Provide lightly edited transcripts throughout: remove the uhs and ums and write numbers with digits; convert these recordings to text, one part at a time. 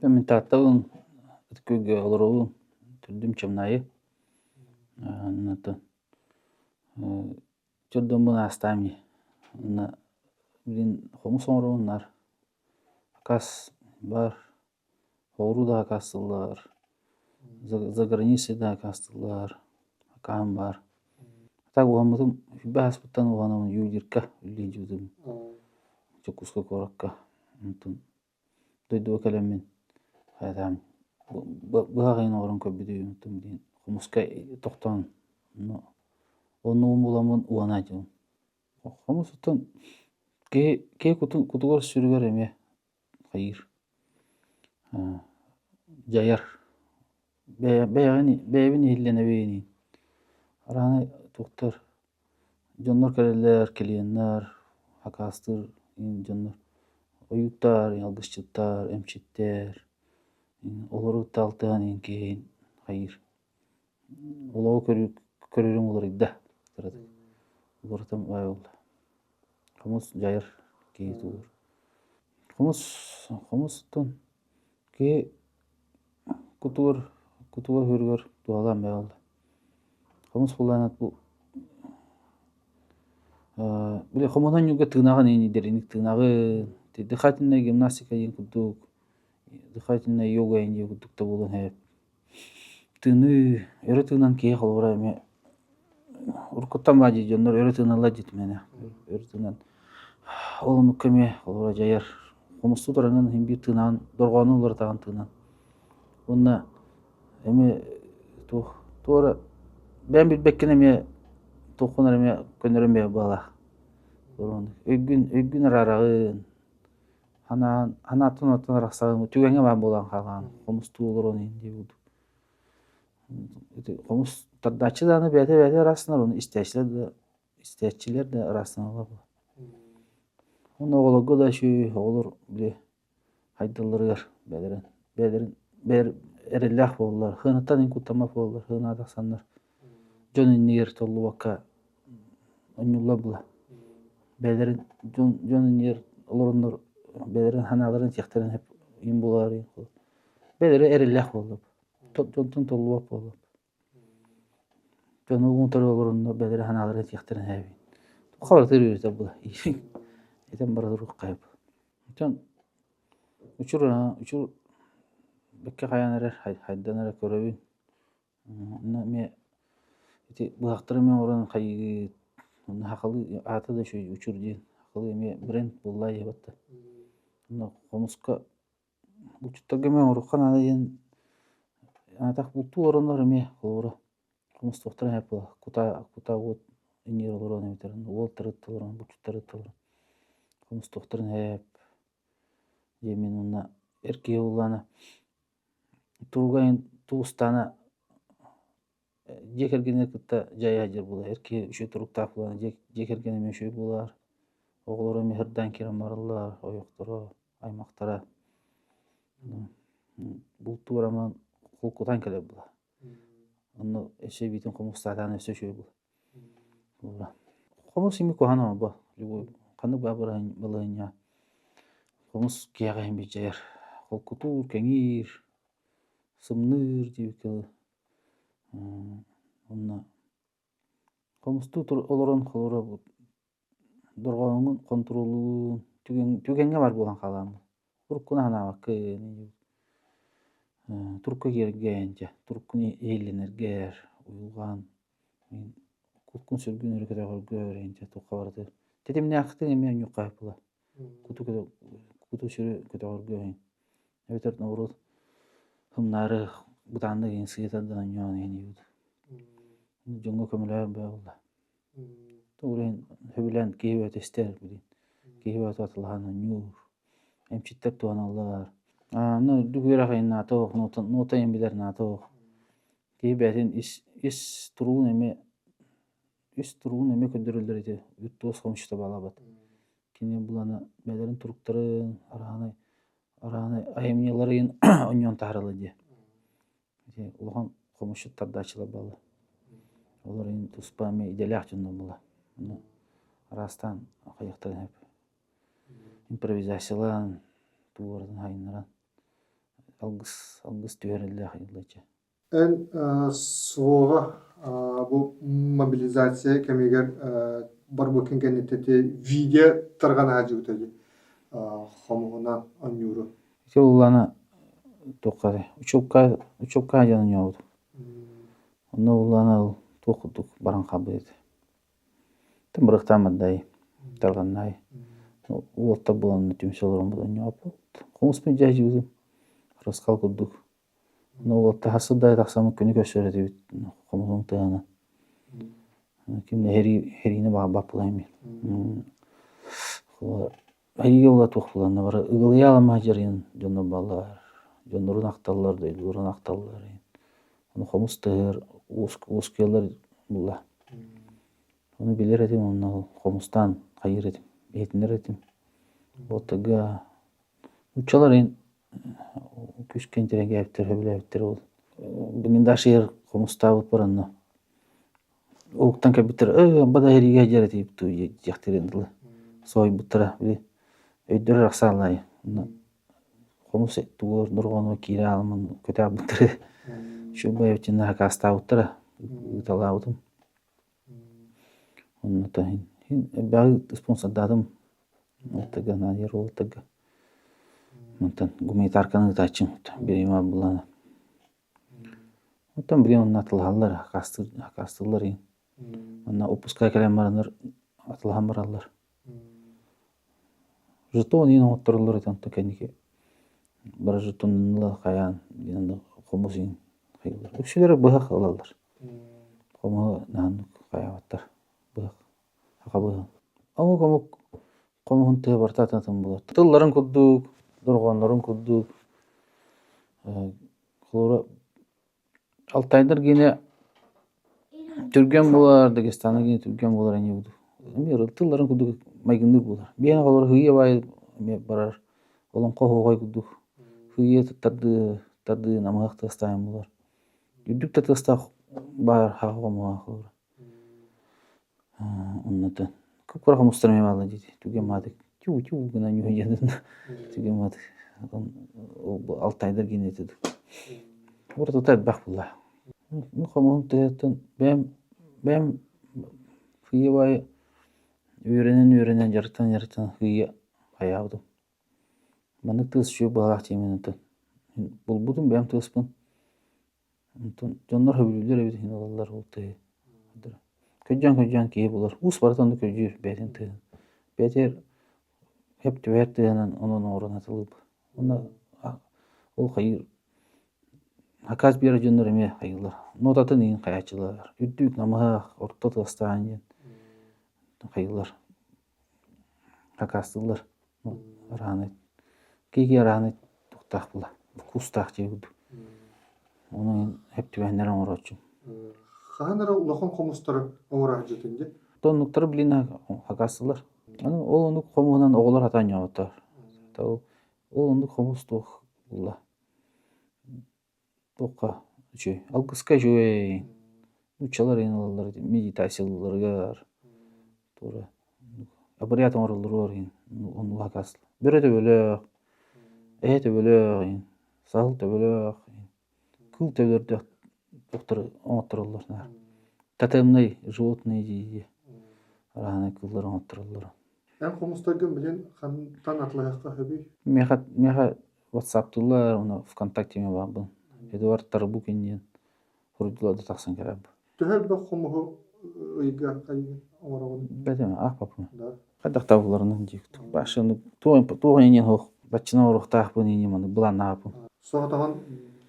Min tahtawun köge olorun türdüm çamnayı. Nata. Çördüm bunu astami. Na bilin homus onronar. Kas бар. Хору да кастылар. За границей да кастылар. Кам бар. Так уамытым бәс буттан уанамын юдирка үлен жудым. Чокуска коракка. Нтын. Дойду калемин. Хайдам. Багын орын көбүдү нтын дин. Хомуска токтон. Но onu буламын уанажым. Хомустан ке кутугар сүргөр эме. Хайыр. Жаяр. Бәйбин хиллене бейни. Араны туктар. Жоннор келелер, келиеннер, акастыр, жоннор. Оюттар, ялгышчыттар, эмчиттер. Олору талтыган инкейин. Хайыр. Олоо көрүрүм олар идда. Олортам бай болду. Хомус жаяр кейтур. Хомустан ке кутугар хөргөр дуалам бай болду. Хомус буланат бу. Биле хомонан юга тыгнаган эни дериник тыгнагы. Дыхательная гимнастика ен кудук. Дыхательная йога ен кудук та болон хеп. Тыны өрөтүнөн кие холбора эме уркуттан бажы жоннор өрөтүнөн жит мене. Өрөтүнөн олуну кеме холбора жаяр. Хомусту торанын химби тыгнаган доргонун улар таган тыгнан. Онна эме тора ben bilbekken eме тохунар эме көнөрөмө бала. Өгүн арарагын анатын рахсагын түгөнгө бан болан калган. Хомусту олорон инде болду. Хомус тадачыданы бете арасында оны истечилер де арасында бар. Оны оголого да шу олор биле хайдалыргар бедерин бер эрелах боллар. Хынатан инкутама боллар. Хынада сандар. Жонун нер толлубакка онюла була. Бедерин жонун нер олорундор бедерин ханаларын тектерин хеп ин булар. Бедери эрелах болду. Жонтун толлубак болду. Жонун унтар олорундор бедери ханаларын тектерин хеп. Кабартыр үйрөтө була. Этен барадыр кайып. Жон учур бекке каянар хайданар көрөбүн. Мен бактыры мен орон кайы хакылы аты да шу учур ден. Хакылы эме бренд буллай ебатта. Мына хомуска учуттарга мен уруккан анайын атак булту оронор эме колора. Хомус токтор хеп кута вот инер орон эметерин. Ол тырыттылар, учуттары тылар. Хомус токторун хеп емен уна эрке улана тургайын туустана жекергене кытта жая жер була. Эрке үшө туруктап булан жекергене мөшөй булар. Оголор эми хырдан кирен барылар, оёктора, аймактара. Бул тураман колкутан келе була. Аны эше битин комустадан өсөшөй була. Комус ими кохана ба. Каны бабыран балanya. Комус кияга эми жер. Колкутур кеңир. Сымныр дибекел. Онна комусту олорон колора бу. Доргонун контролу түгөнгө бар болгон калам. Туркуна анабакы. Туркка кергенче, туркуни эйленергер, уйулган. Мен куткун сөргүн өрөкөтө көргөнче токабарды. Тетимне акты эме нюкай була. Куту шүрө көтөгөргөн. Эбетер норот хымнары буданды инсиетадан нён эни. Жонго көмөлөр болду. Турен хөбүлөн кейбет эстер билин. Кейбет атылган нюр. Эмчиттер туаналар. Ну дугура хайна то нота эмбилер нато. Кейбетин ис турун эме көндөрүлөр эти. Үттөс комшута балабат. Кини буланы бедерин туруктарын араны айымнеларын оньон тарылы де. Улган комшуттар дачыла балы. Олар ин туспами иделях жонда була. Растан кайыктан hep импровизациялан туурдан хайнаран алгыс түһәрелле хайыллача. En suoga bu mobilizatsiya kemiger barbukin kenetete video targana hajutagi xomuna anyuru. Ise уллана токкады. Учебка жанын яуды. Онна уллана токудук баран кабыды. Тымбырыктамадай, тарганнай. Уолта булан түмсөлөрүн булан япып. Комуспен жайжыбыз. Раскал кудук. Уолта хасыдай таксамы күнү көсөрөдү бит. Комузун тыгана. Кимне херини бап булайм. Хайга ула тохлана бар. Ыгылыяла мажырын жонно балар. Жоннорун акталлар дейди, урун акталлар. Onu komustır, uskuyallar bulla. Onu bilir edim, onu komustan kayır edim, etinler edim. Otaga uçalar en küskentire gevtir, hebile evtir ol. Benim de şehir komusta olup baranna. Oğuktan kabitir, bada heri gecere deyip tu yaktir edili. Soy buttara bile öydürü raksallayı. Komus tuğur, nurgonu kire alımın kötü buttara. Şu bayıpçının hakasta buttara. Utalaudum. Onu da bağı sponsordadım. Otaga nadir otaga. Ondan gumit arkanı da açım. Birim abulana. Ondan birim atılhallar, hakastırlar. Ondan opuskay kalemlarınlar atılhan barallar. Жытон ин отторлор этанта кеники. Бара жытонла каян янда комусин кыйлар. Өкшөлөр быгак алалар. Кому нан каябаттар. Быгак. Акабы. Комун тэ бартататын болот. Тылларын куддук, дургонлорун куддук. Хлора Алтайдар гене түрген болар, Дагестаны гене түрген болар эне буду. Эми тылларын куддук майгындыр болар. Бияна калар хыя бай барар. Олон кохогой куддук. Хыя тарды намак тастайм болар. Юдук таста бар хагома хор. Оннаты. Көп кора мустар мемалы дейди. Түген мадык. Чу гына нүйөдөн. Түген мадык. Алтайдар гене этеди. Орто тат бак була. Ну комун тетен бем хыя бай үйренен жарыттан хыя аябдым. Маны тыз şu балак теменен. Бул будум бем тызпын. Жоннор хөбүлүлөр эбит хиналалар улты. Көжөн кие булар. Ус бартанды көжүр бетин тын. Бетер хеп төбөртөнөн онун орун атылып. Онда ол кайыр Hakaz bir jönдөр эме кайылар. Нотатын ин каячылар. Үддүк намак орто тастан кайылар. Hakastылар. Раны. Кеге раны туктак була. Кустак жегүд. Onu hep tüvenlerin uğraşım. Hanara ulakon komustары оңора жетенде. Tonlukları bilin hakasılar. Ol onu komuğundan oğullar atan yavatar. Ol onu komustuk bulla. Toka şey algıska joy. Uçalar inalar meditasiyalarga. To'ra. Abriyat orulur var onu hakaslı. Biri de böyle de böyle sağ da böyle kıl tevlerde doktor otururlar. Тотемный животные дейді. Раны кыллар оңоттырылар. Эн комустаргын билен хантан атлаяққа хөбүй? Меха WhatsApp-тылар, оны ВКонтакте-ме бабын. Эдуард Тарбукинен хурдуларды тақсан кераб. Төһәл бақ комуху ыйга кайын оңорогын? Бәдеме, ақ бапын. Қайдақ табыларынан жектік. Башыны туғын енен хоқ. Бачына орықтақ бұн енен мұны бұлан нағапын. Соғатаған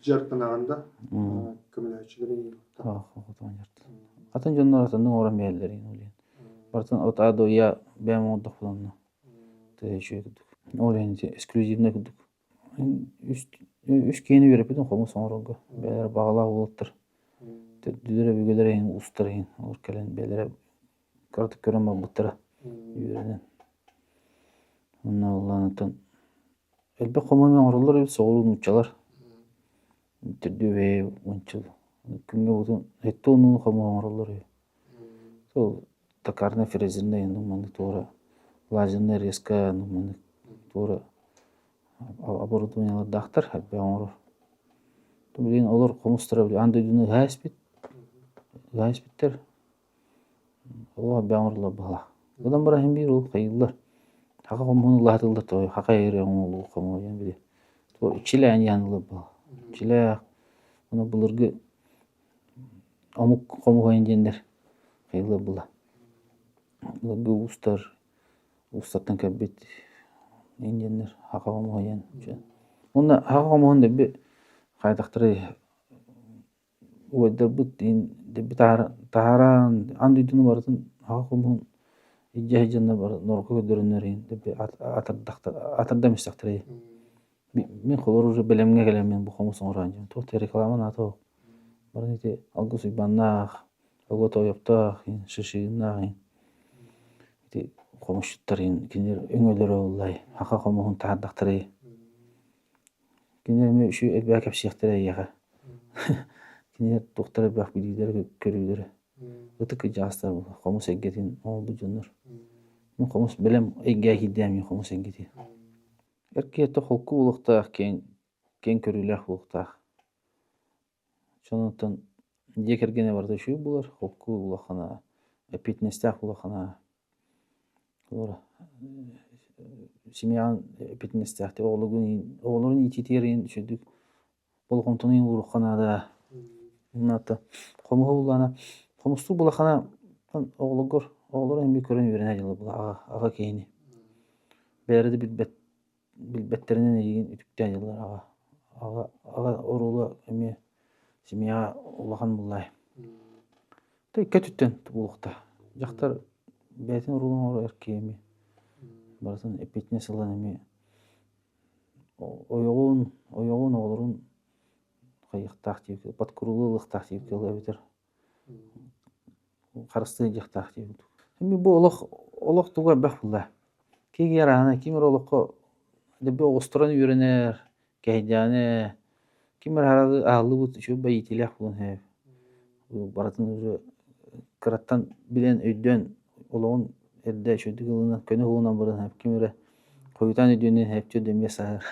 жартынағанда көміләчілерін? Соғатаған жартын. Атын жоннор атының оран бәлдерин олен. Бартын отадо я бәм ондық бұланна. Тәйшөй күдік. Олен эксклюзивный күдік. Үш кейіні беріп едім қомы соңырығы. Бәлері бағалағы болыттыр. Дүдері бүгелері ең ұстыр ең. Олар кәлен бәлері қартып көрін ба бұттыра. Үйерінен. Онна оланытын. Әлбі қомы мен орылыр соғырын ұтчалар. Түрді бәй ұнчыл. Күнге бұтын әтті оның қомы орылыр. Сол токарный фрезерный нуманы тура лазерный резка нуманы тура оборудованиялар дактар баңор тумлин олар комустра андай дүнү гаспиттер олар баңорлар бала одан бара хим бир ул кайылар хака комуну латылдар той хака эре оңолу кому ян бири то чиле янылы бала чиле аны булыргы амук кому хайндендер кайылар бала bu ustatan kabit injenler haqa moyan onda haqa mohon debbi kaydaqtırı uydar but debbi taharan andu dunu baratın haqa mohon ijahjanna bar norko gödөрünlerin debbi atırda mistaqtırı men kolorur belemge gelemen bu komusun oranjım to reklaman ato barnite algus ibanna algoto yapta şişinna komuştuların kinler öngölörü olay haqa komuhun tahaddaqtırı kinler me şu elbaq kapşıqtırı yağa kinler doktora baq bilgiler körüler öteki jastar komus eggetin o bu junur men komus belem egge hidem komus eggeti erkiyette holku ulukta ken körüler ulukta şonuntan jekergene barda şu bular holku ulakana fitness'ta ulakana Ora Simyan fitness'te oğlunun itiyerin şödük bolğontunun urukhanada nata komu ulana komustu bulakana oğlur hem bir körün yürene yılı bula ağa keyni berdi bilbetlerinin egin ütükten yıllar ağa orulu emi Simya ulakan bullay te kötütten bulukta jaktar Betin urulun or erkeğimi. Barasın epitnes alan emi. Oyoğun olurun kayıqtaq deyip, patkurululıq taq deyip olabilir. Qarıstığı jaqtaq deyip. Emi bu olaq tuğa baq bulla. Kegi yarana kimir olaqqa debbi oğusturan yörener, kehdiyane. Kimir haradı ağlı bu şu bayitilaq bulun hep. Barasın kırattan bilen öydön Olağın elde şöyle kılına köne hulundan barın hep kimire koyutan ödüğünün hep çödüm yasağır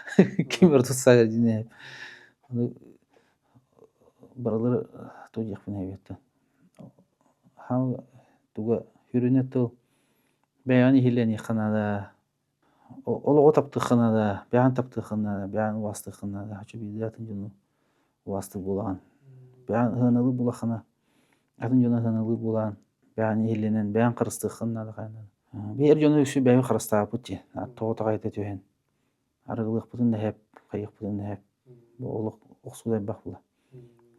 kimire tutsağır dine hep onu baraları toyacak bin hevyetten ham tuğa hürünet ol beyani hileni kanada olu taptı kanada beyan taptı kanada beyan vastı kanada haçı bidatın cunu vastı bulan beyan hanalı bulakana atın cunu hanalı bulan Yani hilinen beyan kırıstıqın da qaynan. Bir jonu şu beyan kırısta puti. Toğta qayta tühen. Arıqlıq butun da hep, qayıq butun da hep. Bu oluq oqsuda baq bula.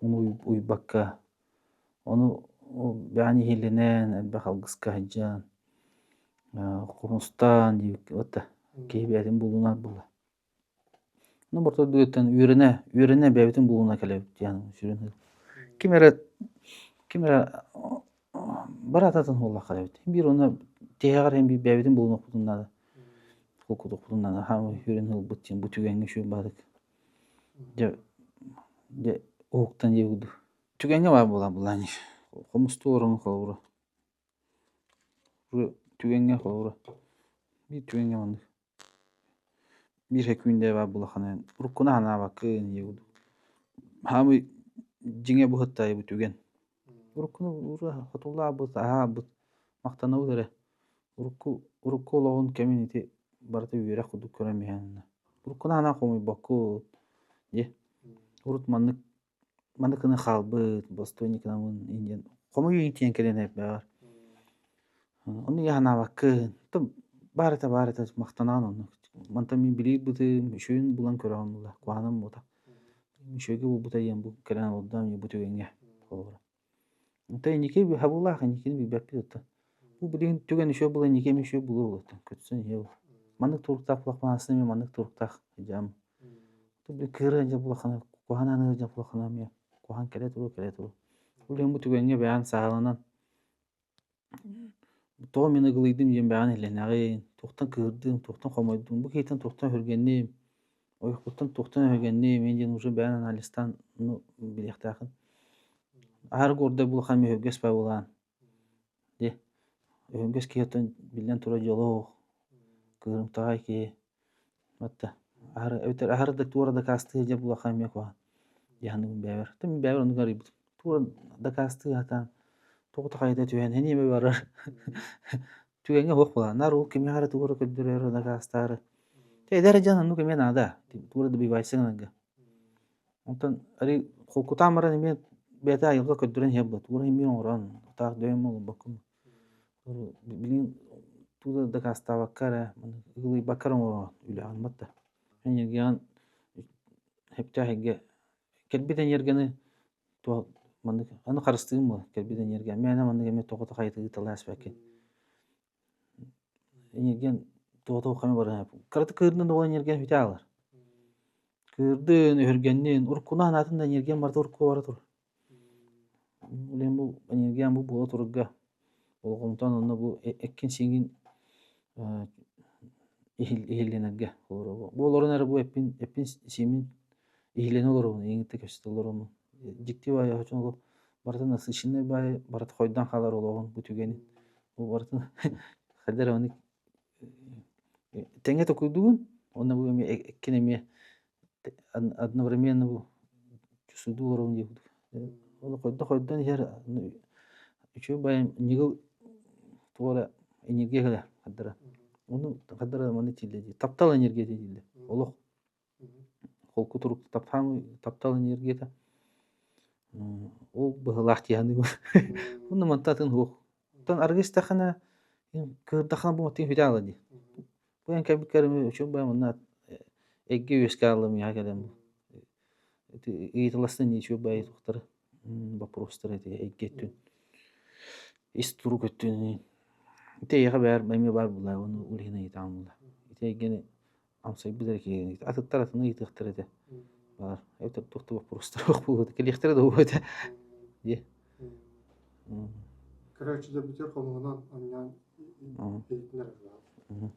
Onu uybakka. Onu beyan hilinen elbaq algıska hajjan. Kumustan deyip otta. Keybiyatin buluna bula. Onu borta düyetten ürene beyatin buluna keleb yani sürün. Kimere Baratatan holla kalabet. Bir ona teğer hem bir bebetin bulunuk bulunada. Kokuduk bulunada. Ham hürün hıl bıtçın. Bu tügenge şu badık. De oğuktan yegudu. Tügenge var bulan. Komustu oranı kalabura. Tügenge kalabura. Bir tügenge mandık. Bir hekünde var bulakana. Urukuna hana bakın yegudu. Ham jinge bu hatta bu tügen. Urukunu hatullah bu maqtanaw dere urukku loğun community barata yere kudu köremiyan urukuna ana qomu bakku ye urut manıkını xalbı bostoynikna mun ingen qomu yintiyen kelen hep var onu yana bakın tum barata maqtanan onu manta min bilir bu şuyun bulan köramullah kuanam bu da şöyle bu tayen bu kelen oddan bu tügenge olur Tay nike bir habullah nike bir bapiyota. Bu bilin tügen şu bulan nike mi şu bulu oldu. Kötüsün ya. Manık turktaq bulaqmanasını men manık turktaq jam. Tu bir kırınca bulaqana kuhananı jam bulaqana mi. Kuhan kele turu. Bu tügenge beyan sağlanan. To meni gılıydım jem beyan elenagin. Toqtan kırdım, toqtan qomoydum. Bu keyten toqtan hörgennim. Oyquttan toqtan hörgennim. Men jen uje beyan analistan biliqtaqın. Har gorda bulaqan mi hörges pa bulan. De. Öngös kiyotun bilen tura jolo kırım tahay ki matta ahar da tura da kastı je bu akam yok wa yanım beber tüm beber onu garip tura da kastı hata toqta kayda tüyen heni mi barar tüyenge hok bula nar o kimi hara tura ködürüyor da kastары te derejan anu kimi nada tura da bir vaysın aga ondan ari kokutamara men beta ayılga ködüren hebba tura himin oran ta döym ol bakum bilin tudo da kasta bakara guli bakara mo üle almatta yani yan hepta hege kelbiden yergeni to mandık аны karıştığım mı kelbiden yergen mena mandık eme toqota kaytı talas bekin yergen toqota kame bara karata kırından olan yergen hüte alır kırdın örgenin urkuna anatından yergen barda urku bara tur ulen bu yergen bu bola turga olguntan onu bu ekin singin ihillenerge bu olorun bu epin simin ihilene olur onu eňite köşte olur onu jikti bay açın olup barda nasıl işine bay barda koydan kalar olağın bu tügeni bu barda kadar onu tenge tokuyduğun onu bu ekin emi adına vremen bu sudu olur onu diyor onu koydan yer üçü bay nigel tuğla enerjiye kadar kadar onu kadar onu çildi taptal enerjiye çildi oluk холку туруп таптал энергияда ол быһылаах тиэхэнэ уну мантатын хуох тон аргыс тахана кырдахана бу матин хүдэ алады бу эн кабик карым өчөн бай мына эгге үскалым я келем ыйтластын ичө бай тухтар вопростар эти эггеттүн истуру көттүн ите яга бар меми бар була уну улина итамула ите эггени амсай бидер ки атыттар атыны итыктар эте бар это тухту вопростар болот келихтер да болот Ye. Karaçı'da biter kalmadan anyan eğitimler var. Mhm.